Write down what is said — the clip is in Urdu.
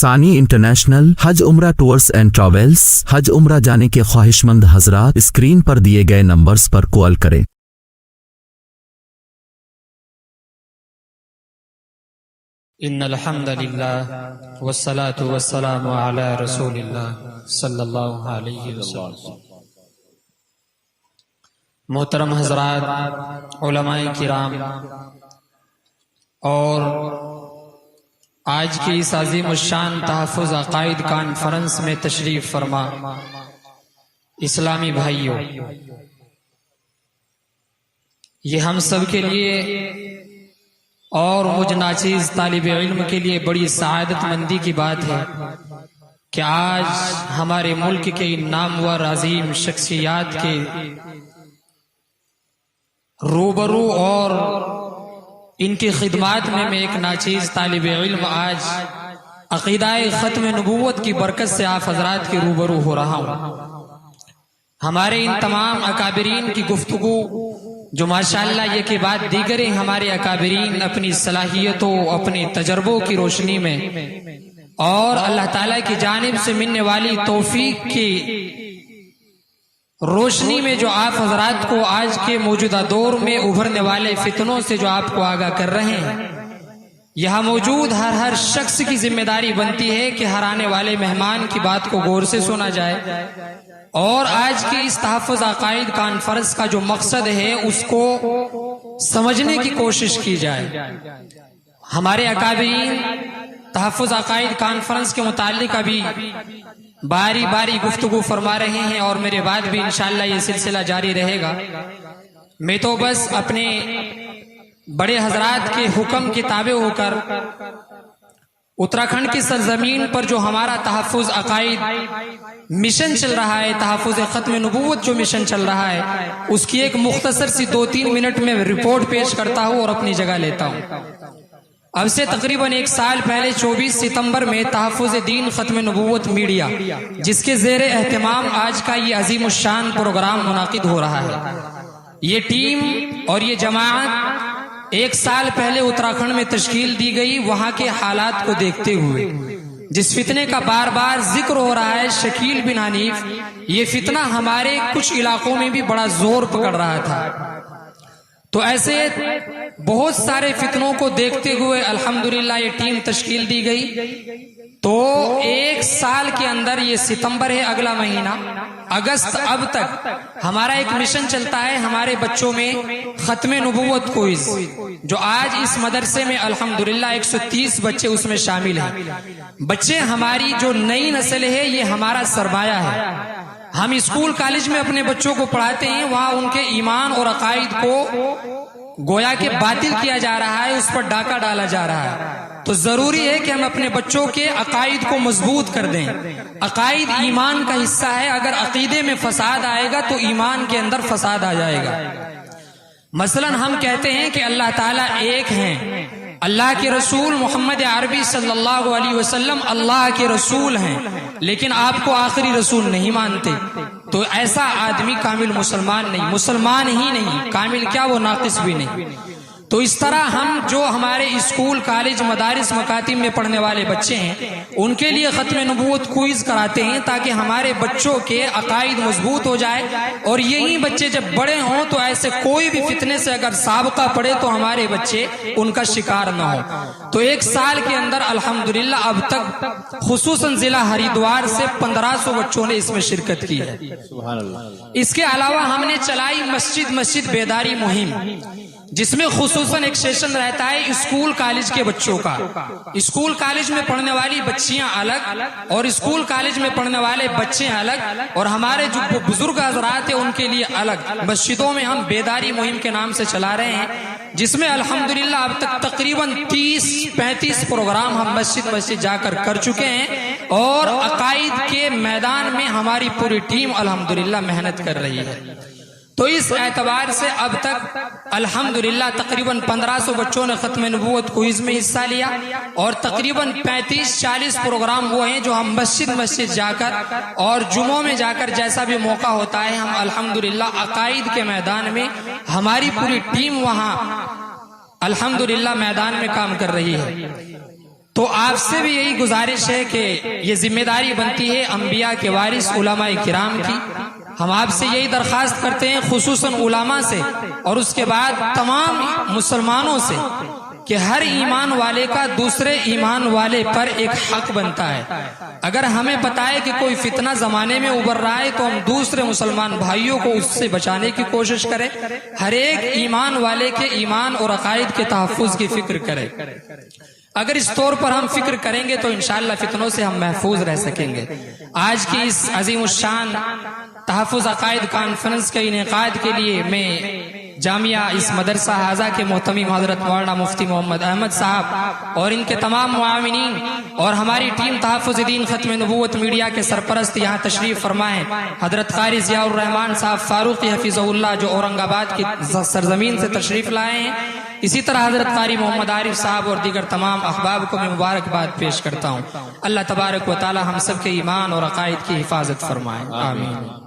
ثانی انٹرنیشنل حج عمرہ ٹورز اینڈ ٹریولز۔ حج عمرہ جانے کے خواہشمند حضرات اسکرین پر دیے گئے نمبرز پر کال کریں۔ ان الحمد للہ والصلاة والسلام علی رسول اللہ صلی اللہ علیہ وسلم۔ محترم حضرات، علماء کرام، اور آج کی اس عظیم الشان تحفظ عقائد کانفرنس میں تشریف فرما اسلامی بھائیوں، یہ ہم سب کے لیے اور مجھ ناچیز طالب علم کے لیے بڑی سعادت مندی کی بات ہے کہ آج ہمارے ملک کے ان نامور عظیم شخصیات کے روبرو اور ان کی خدمات میں ایک ناچیز طالب علم آج عقیدہ ختم نبوت کی برکت سے آپ حضرات کے روبرو ہو رہا ہوں۔ ہمارے ان تمام اکابرین کی گفتگو جو ماشاءاللہ یہ کے بعد دیگریں ہمارے اکابرین اپنی صلاحیتوں، اپنے تجربوں کی روشنی میں اور اللہ تعالیٰ کی جانب سے ملنے والی توفیق کی روشنی میں جو آپ حضرات کو آج کے موجودہ دور میں ابھرنے والے فتنوں سے جو آپ کو آگاہ کر رہے ہیں، یہاں موجود ہر شخص کی ذمہ داری بنتی ہے کہ ہر آنے والے مہمان کی بات کو غور سے سنا جائے اور آج کی اس تحفظ عقائد کانفرنس کا جو مقصد ہے اس کو سمجھنے کی کوشش کی جائے۔ ہمارے اکابرین تحفظ عقائد کانفرنس کے متعلق ابھی باری باری گفتگو فرما رہے ہیں اور میرے بعد بھی انشاءاللہ یہ سلسلہ جاری رہے گا۔ میں تو بس اپنے بڑے حضرات کے حکم کے تابع ہو کر اتراکھنڈ کی سرزمین پر جو ہمارا تحفظ عقائد مشن چل رہا ہے، تحفظ ختم نبوت جو مشن چل رہا ہے، اس کی ایک مختصر سی 2-3 منٹ میں رپورٹ پیش کرتا ہوں اور اپنی جگہ لیتا ہوں۔ اب سے تقریباً 1 سال پہلے 24 ستمبر میں تحفظ دین ختم نبوت میڈیا، جس کے زیر اہتمام آج کا یہ عظیم الشان پروگرام منعقد ہو رہا ہے، یہ ٹیم اور یہ جماعت 1 سال پہلے اتراکھنڈ میں تشکیل دی گئی، وہاں کے حالات کو دیکھتے ہوئے جس فتنے کا بار بار ذکر ہو رہا ہے، شکیل بن حنیف، یہ فتنہ ہمارے کچھ علاقوں میں بھی بڑا زور پکڑ رہا تھا۔ تو ایسے بہت سارے فتنوں کو دیکھتے ہوئے الحمدللہ یہ ٹیم تشکیل دی گئی۔ تو 1 سال کے اندر، یہ ستمبر ہے اگلا مہینہ، اگست اب تک ہمارا ایک مشن چلتا ہے ہمارے بچوں میں ختم نبوت کوئز، جو آج اس مدرسے میں الحمدللہ 130 بچے اس میں شامل ہیں۔ بچے ہماری جو نئی نسل ہے، یہ ہمارا سرمایہ ہے۔ ہم اسکول کالج میں اپنے بچوں کو پڑھاتے ہیں، وہاں ان کے ایمان اور عقائد کو گویا کہ باطل کیا جا رہا ہے، اس پر ڈاکہ ڈالا جا رہا ہے۔ تو ضروری ہے کہ ہم اپنے بچوں کے عقائد کو مضبوط کر دیں۔ عقائد ایمان کا حصہ ہے، اگر عقیدے میں فساد آئے گا تو ایمان کے اندر فساد آ جائے گا۔ مثلا ہم کہتے ہیں کہ اللہ تعالیٰ ایک ہیں، اللہ کے رسول محمد عربی صلی اللہ علیہ وسلم اللہ کے رسول ہیں، لیکن آپ کو آخری رسول نہیں مانتے، تو ایسا آدمی کامل مسلمان نہیں، مسلمان ہی نہیں، کامل کیا وہ ناقص بھی نہیں۔ تو اس طرح ہم جو ہمارے اسکول کالج مدارس مکاتب میں پڑھنے والے بچے ہیں، ان کے لیے ختم نبوت کوئز کراتے ہیں تاکہ ہمارے بچوں کے عقائد مضبوط ہو جائے، اور یہی بچے جب بڑے ہوں تو ایسے کوئی بھی فتنے سے اگر سابقہ پڑے تو ہمارے بچے ان کا شکار نہ ہو۔ تو 1 سال کے اندر الحمدللہ اب تک خصوصاً ضلع ہریدوار سے 1500 بچوں نے اس میں شرکت کی ہے۔ اس کے علاوہ ہم نے چلائی مسجد بیداری مہم، جس میں خصوصاً ایک سیشن رہتا ہے اسکول کالج کے بچوں کا۔ اسکول کالج میں پڑھنے والی بچیاں الگ اور اسکول کالج میں پڑھنے والے بچے الگ، اور ہمارے جو بزرگ حضرات ہیں ان کے لیے الگ۔ مسجدوں میں ہم بیداری مہم کے نام سے چلا رہے ہیں، جس میں الحمدللہ اب تک تقریباً 30-35 پروگرام ہم مسجد جا کر چکے ہیں، اور عقائد کے میدان میں ہماری پوری ٹیم الحمدللہ محنت کر رہی ہے۔ تو اس اعتبار سے اب تک الحمدللہ تقریباً 1500 بچوں نے ختم نبوت کوئز میں حصہ لیا، اور تقریباً 35-40 پروگرام وہ ہیں جو ہم مسجد جا کر اور جمعوں میں جا کر جیسا بھی موقع ہوتا ہے ہم الحمدللہ عقائد کے میدان میں ہماری پوری ٹیم وہاں الحمدللہ میدان میں کام کر رہی ہے۔ تو آپ سے بھی یہی گزارش ہے کہ یہ ذمہ داری بنتی ہے انبیاء کے وارث علماء کرام کی. ہم آپ سے یہی درخواست کرتے ہیں خصوصاً علماء سے اور اس کے بعد تمام مسلمانوں سے کہ ہر ایمان والے کا دوسرے ایمان والے پر ایک حق بنتا ہے. اگر ہمیں پتا ہے کہ کوئی فتنہ زمانے میں ابھر رہا ہے تو ہم دوسرے مسلمان بھائیوں کو اس سے بچانے کی کوشش کریں. ہر ایک ایمان والے کے ایمان اور عقائد کے تحفظ کی فکر کریں. اگر اس طور پر ہم فکر کریں گے تو انشاءاللہ فتنوں سے ہم محفوظ رہ سکیں گے. آج کی اس عظیم الشان تحفظ عقائد کانفرنس کے انعقاد کے لیے میں جامعہ اس مدرسہ حاضہ کے محتمم حضرت مولانا مفتی محمد احمد صاحب اور ان کے تمام معاونین اور ہماری ٹیم تحفظ دین ختم نبوت میڈیا کے سرپرست یہاں تشریف فرمائے حضرت قاری ضیاء الرحمن صاحب فاروقی حفظہ اللہ جو اورنگ آباد کی سرزمین سے تشریف لائے ہیں. اسی طرح حضرت قاری محمد عارف صاحب اور دیگر تمام احباب کو میں مبارکباد پیش کرتا ہوں. اللہ تبارک و تعالی ہم سب کے ایمان اور عقائد کی حفاظت فرمائے. آمین.